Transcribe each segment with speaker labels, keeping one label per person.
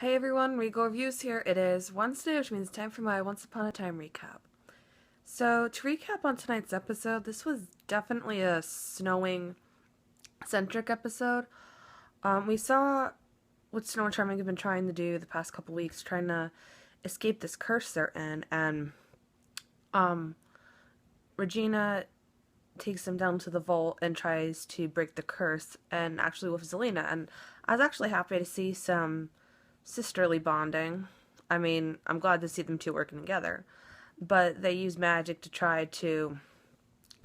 Speaker 1: Hey everyone, Regal Reviews here. It is Wednesday, which means it's time for my Once Upon a Time recap. So, to recap on tonight's episode, this was definitely a snowing centric episode. We saw what Snow and Charming have been trying to do the past couple weeks, trying to escape this curse they're in, and um, Regina takes them down to the vault and tries to break the curse, and actually with Zelina. And I was actually happy to see some sisterly bonding. I mean, I'm glad to see them two working together. But they use magic to try to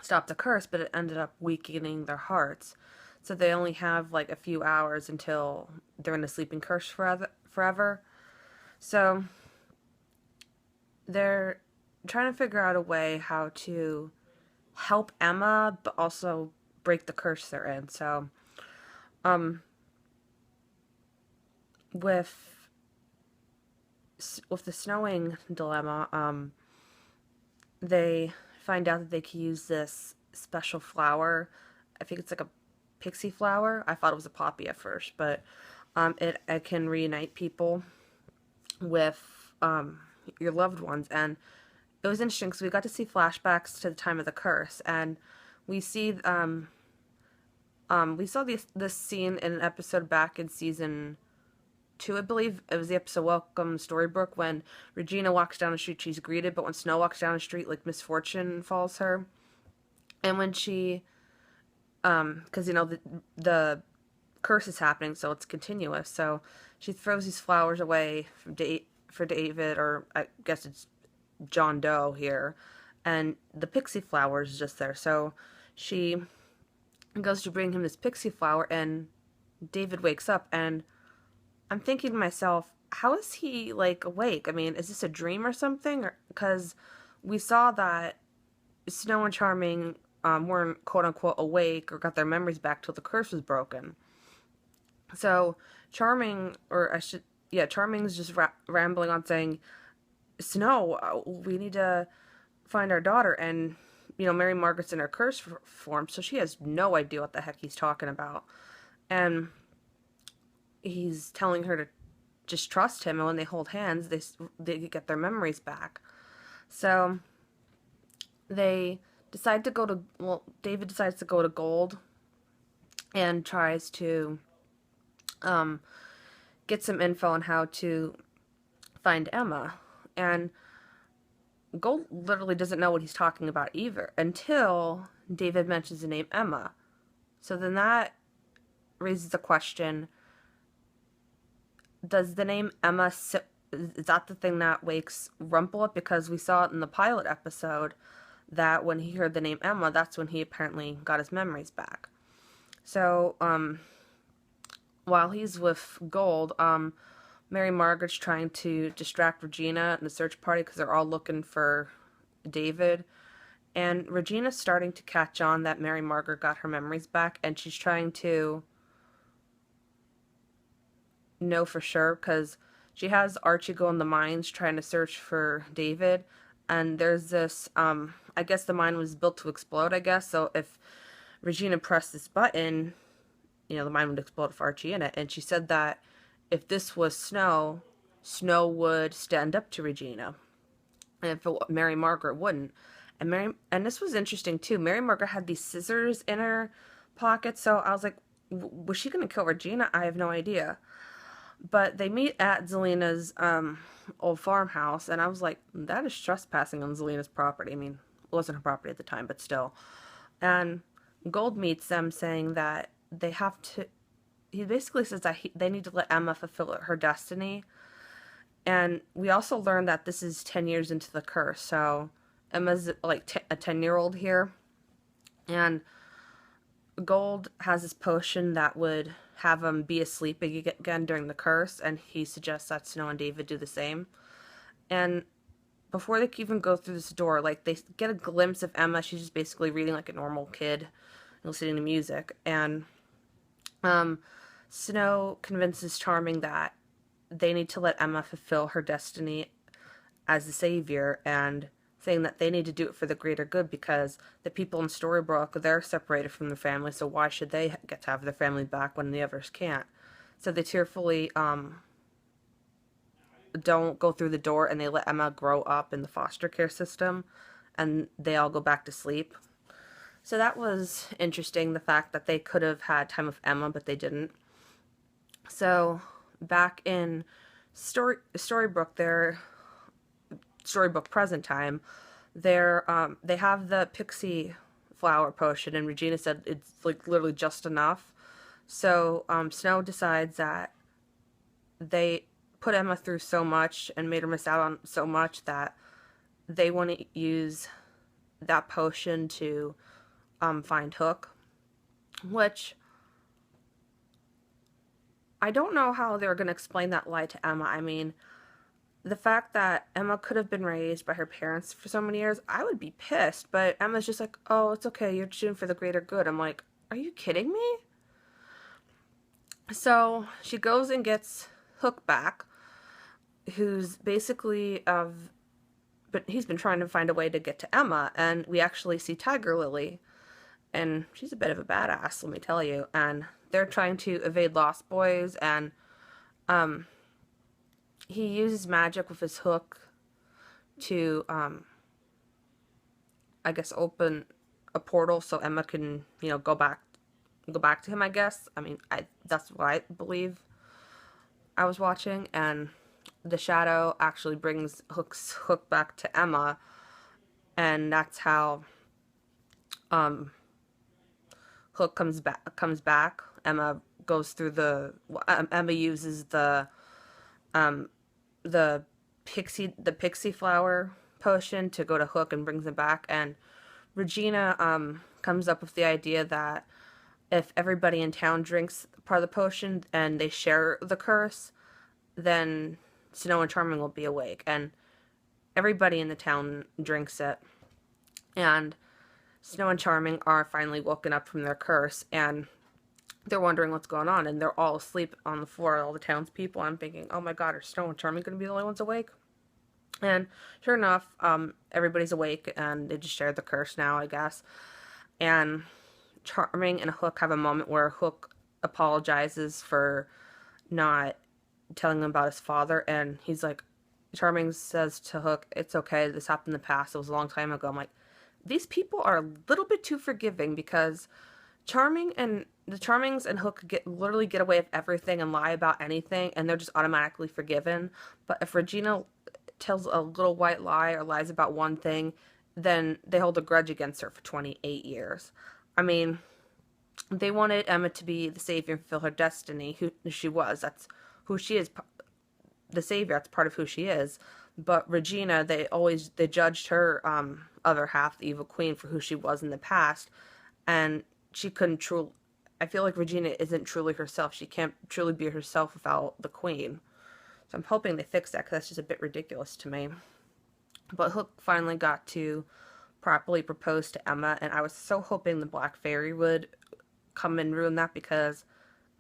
Speaker 1: stop the curse, but it ended up weakening their hearts. So they only have like a few hours until they're in a sleeping curse forever. So they're trying to figure out a way how to help Emma, but also break the curse they're in. So, um, with the snowing dilemma, they find out that they can use this special flower. I think it's like a pixie flower. I thought it was a poppy at first, but it can reunite people with your loved ones. And it was interesting because we got to see flashbacks to the time of the curse, and we see we saw this scene in an episode back in season 2, I believe. It was the episode Welcome Storybrooke, when Regina walks down the street, she's greeted, but when Snow walks down the street, like, misfortune falls her. And when she, because, the curse is happening, so it's continuous, so she throws these flowers away for David, or I guess it's John Doe here, and the pixie flower is just there, so she goes to bring him this pixie flower, and David wakes up, and I'm thinking to myself, how is he, like, awake? I mean, is this a dream or something? Because we saw that Snow and Charming weren't quote-unquote awake or got their memories back till the curse was broken. So Charming, or I should, yeah, Charming's just rambling on saying, Snow, we need to find our daughter. And, Mary Margaret's in her curse form, so she has no idea what the heck he's talking about. And he's telling her to just trust him, and when they hold hands, they get their memories back. So they decide to go to, well, David decides to go to Gold and tries to get some info on how to find Emma. And Gold literally doesn't know what he's talking about either until David mentions the name Emma. So then that raises the question, does the name Emma, is that the thing that wakes Rumple up? Because we saw it in the pilot episode that when he heard the name Emma, that's when he apparently got his memories back. So, while he's with Gold, Mary Margaret's trying to distract Regina and the search party because they're all looking for David. And Regina's starting to catch on that Mary Margaret got her memories back, and she's trying to know for sure because she has Archie go in the mines trying to search for David. And there's this, I guess the mine was built to explode, I guess. So if Regina pressed this button, the mine would explode with Archie in it. And she said that if this was Snow, Snow would stand up to Regina. And if Mary Margaret wouldn't. And this was interesting too. Mary Margaret had these scissors in her pocket, so I was like, was she going to kill Regina? I have no idea. But they meet at Zelina's old farmhouse, and I was like, that is trespassing on Zelina's property. I mean, it wasn't her property at the time, but still. And Gold meets them saying that they have to, he basically says that they need to let Emma fulfill her destiny. And we also learned that this is 10 years into the curse, so Emma's like a 10-year-old here. And Gold has this potion that would have him be asleep again during the curse, and he suggests that Snow and David do the same. And before they can even go through this door, like, they get a glimpse of Emma. She's just basically reading like a normal kid, listening to music. And Snow convinces Charming that they need to let Emma fulfill her destiny as the savior, and saying that they need to do it for the greater good because the people in Storybrooke, they're separated from their family, so why should they get to have their family back when the others can't? So they tearfully don't go through the door, and they let Emma grow up in the foster care system, and they all go back to sleep. So that was interesting, the fact that they could have had time with Emma, but they didn't. So back in Storybook present time, they have the pixie flower potion, and Regina said it's like literally just enough. So Snow decides that they put Emma through so much and made her miss out on so much that they want to use that potion to find Hook, which I don't know how they're going to explain that lie to Emma. I mean, the fact that Emma could have been raised by her parents for so many years, I would be pissed. But Emma's just like, oh, it's okay. You're doing for the greater good. I'm like, are you kidding me? So she goes and gets Hook back, who's basically but he's been trying to find a way to get to Emma, and we actually see Tiger Lily, and she's a bit of a badass, let me tell you. And they're trying to evade Lost Boys, and he uses magic with his hook to I guess open a portal so Emma can, go back to him, I guess. I mean, that's what I believe I was watching. And the shadow actually brings Hook back to Emma, and that's how Hook comes back. Emma goes through Emma uses the pixie flower potion to go to Hook and brings him back. And Regina comes up with the idea that if everybody in town drinks part of the potion and they share the curse, then Snow and Charming will be awake. And everybody in the town drinks it, and Snow and Charming are finally woken up from their curse, and they're wondering what's going on, and they're all asleep on the floor, all the townspeople. I'm thinking, oh my god, are Snow and Charming going to be the only ones awake? And sure enough, everybody's awake, and they just share the curse now, I guess. And Charming and Hook have a moment where Hook apologizes for not telling him about his father, and he's like, Charming says to Hook, it's okay, this happened in the past, it was a long time ago. I'm like, these people are a little bit too forgiving, because the Charmings and Hook literally get away with everything and lie about anything, and they're just automatically forgiven. But if Regina tells a little white lie or lies about one thing, then they hold a grudge against her for 28 years. I mean, they wanted Emma to be the savior and fulfill her destiny, who she was. That's who she is. The savior, that's part of who she is. But Regina, they judged her other half, the evil queen, for who she was in the past, and she couldn't truly. I feel like Regina isn't truly herself. She can't truly be herself without the queen. So I'm hoping they fix that, because that's just a bit ridiculous to me. But Hook finally got to properly propose to Emma, and I was so hoping the Black Fairy would come and ruin that, because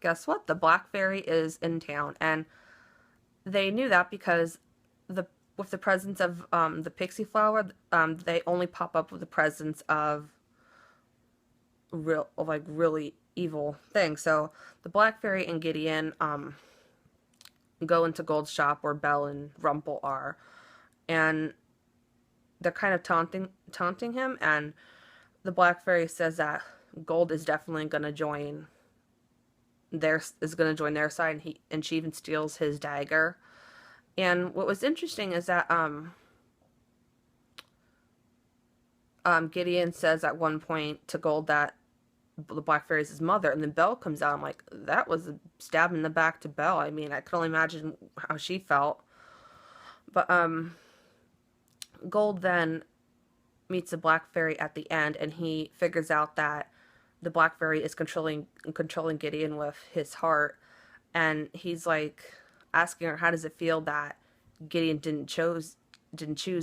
Speaker 1: guess what? The Black Fairy is in town, and they knew that because with the presence of the pixie flower, they only pop up with the presence of really evil things. So the Black Fairy and Gideon go into Gold's shop where Belle and Rumple are, and they're kind of taunting him, and the Black Fairy says that Gold is definitely going to join their side, and she even steals his dagger. And what was interesting is that Gideon says at one point to Gold that the Black Fairy is his mother, and then Belle comes out. I'm like, that was a stab in the back to Belle. I mean, I can only imagine how she felt. But Gold then meets the Black Fairy at the end, and he figures out that the Black Fairy is controlling Gideon with his heart, and he's like asking her, how does it feel that Gideon didn't choose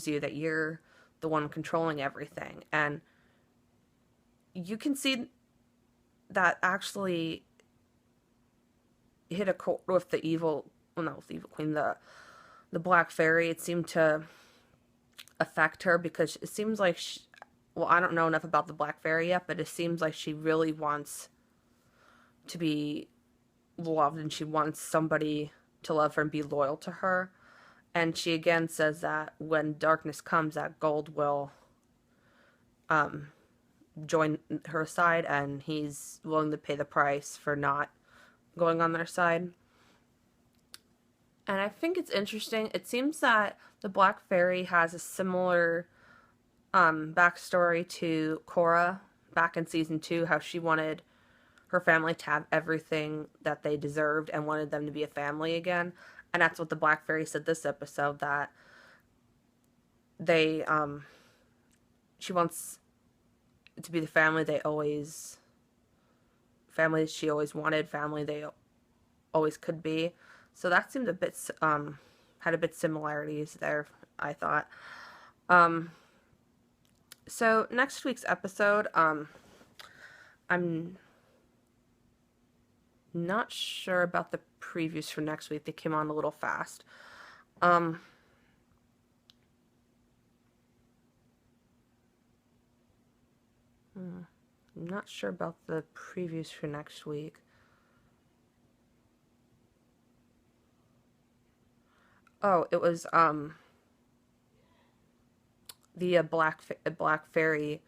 Speaker 1: you, that you're the one controlling everything? And you can see that actually hit a chord with the evil queen, the Black Fairy. It seemed to affect her, because it seems like I don't know enough about the Black Fairy yet, but it seems like she really wants to be loved, and she wants somebody to love her and be loyal to her. And she again says that when darkness comes, that Gold will join her side, and he's willing to pay the price for not going on their side. And I think it's interesting. It seems that the Black Fairy has a similar backstory to Korra back in season 2, how she wanted her family to have everything that they deserved and wanted them to be a family again. And that's what the Black Fairy said this episode, that they she wants to be the family she always wanted, family they always could be. So that seemed a bit had a bit similarities there, I thought. So next week's episode, I'm not sure about the previews for next week. They came on a little fast. I'm not sure about the previews for next week. Oh, it was the Black Fairy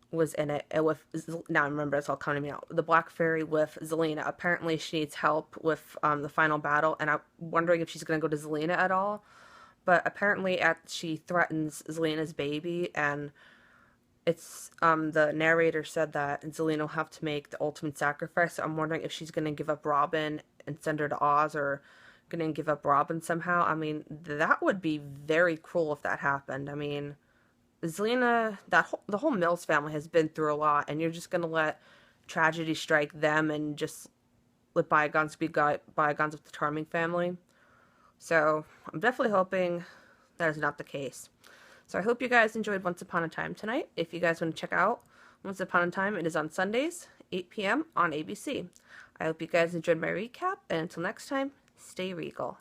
Speaker 1: was in it with, now I remember, it's all coming to me out. The Black Fairy with Zelena. Apparently she needs help with the final battle, and I'm wondering if she's going to go to Zelena at all. But apparently she threatens Zelena's baby, and it's the narrator said that Zelena will have to make the ultimate sacrifice. So I'm wondering if she's going to give up Robin and send her to Oz, or going to give up Robin somehow. I mean, that would be very cruel if that happened. I mean, Zelena, the whole Mills family has been through a lot, and you're just gonna let tragedy strike them and just let bygones be bygones with the Charming family. So I'm definitely hoping that is not the case. So I hope you guys enjoyed Once Upon a Time tonight. If you guys want to check out Once Upon a Time, it is on Sundays, 8 p.m. on ABC. I hope you guys enjoyed my recap, and until next time, stay regal.